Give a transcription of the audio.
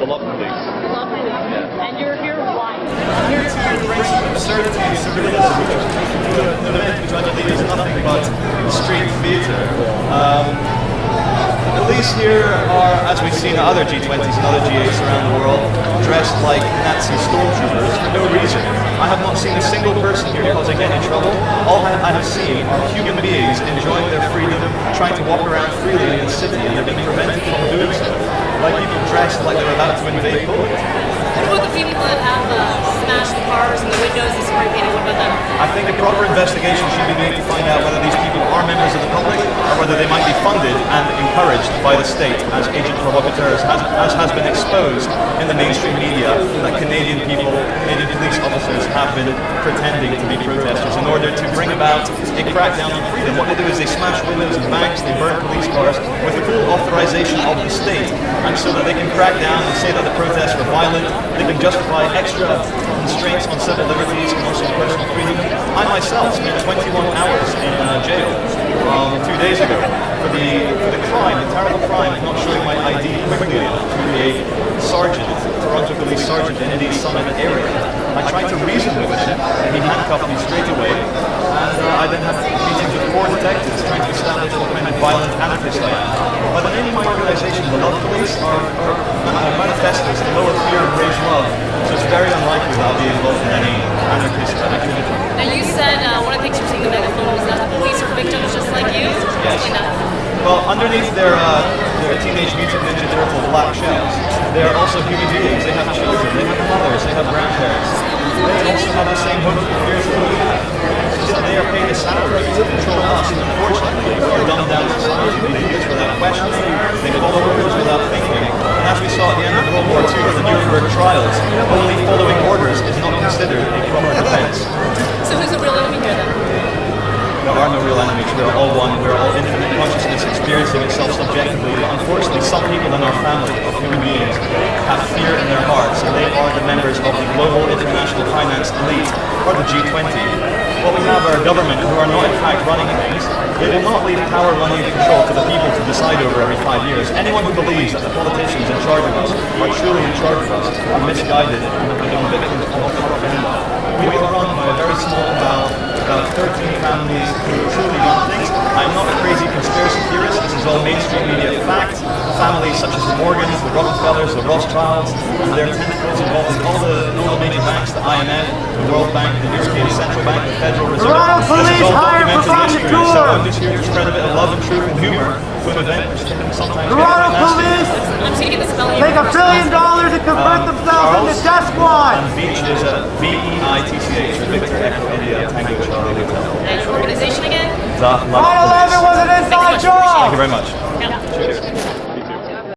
The love police. Lovely. Yeah. And you're here why? I'm here to bring some absurdity and surrealism to an event which I believe is nothing but street theatre. The police here are, as we've seen at other G20s and other G8s around the world, dressed like Nazi stormtroopers for no reason. I have not seen a single person here causing any trouble. All I have seen are human beings enjoying their freedom, trying to walk around freely in the city, and they're being prevented from doing so. Like people dressed like they're about to invade Poland. What about the people that have smashed cars and the windows and spray painted? What about them? I think a proper investigation should be made to find out whether these people are members of the public or whether they might be funded and encouraged by the state as agent provocateurs, as has been exposed in the mainstream media, that Canadian police officers have been pretending to be protesters in order to bring about a crackdown on freedom. What they do is they smash windows and banks, they burn police cars with the full authorization of the state, and so that they can crack down and say that the protests were violent. They can justify extra constraints on civil liberties and also personal freedom. I myself spent 21 hours in jail 2 days ago for the crime, the terrible crime of not showing my ID quickly enough to a sergeant, Toronto police sergeant in the Summit area. I tried to reason with him, and he handcuffed me straight away, and I then had meetings with 4 detectives trying to establish what kind of violent anarchist I am. By the name of my organization, the Love Police, are manifestos to lower fear and raise love, so it's very unlikely that I'll be involved in any anarchist activity. Now you said one of the things you were saying in the megaphone was that the police are victims just like you. Yes. Explain that. Well, underneath their Teenage Mutant Ninja Turtle black shells, they are also human beings. They have children, they have mothers, they have grandparents. They also have the same hopes and fears that we have. It's just that they are paid a salary to control us, and unfortunately, our dumbed-down society, they do this without questioning, they follow orders without thinking. And as we saw at the end of World War II at the Nuremberg trials, only following orders is not considered a proper defense. So who's the real enemy here then? There are no real enemies. We are all one. We are all infinite consciousness experiencing itself subjectively. Unfortunately, some people in our family of human beings have fear in their hearts, and they are the members of the global international finance elite, or the G20. What we have are a government who are not in fact running things. They will not leave power, money, and control to the people to decide over every 5 years. Anyone who believes that the politicians in charge of us are truly in charge of us are misguided and have become victims of propaganda. We are run by a very small about 13 families who truly run things. I am not a crazy conspiracy theorist. This is all mainstream media fact. Families such as the Morgans, the Rockefellers, the Rothschilds, and their tentacles involved in all the major banks, the IMF, the World Bank, the European Central Bank, the Federal Reserve. This is all documented history, so I'm just here to spread a bit of love and truth and humor to an event which can sometimes get quite nasty. I'm taking the spelling. Take $1 billion and convert themselves into death squad. And Veitch is Veitch, Victor Echo India Tango Charlie Hotel. And your organization again? The Love Police. 9/11 was an inside job. Thank you very much. Yeah. Cheers.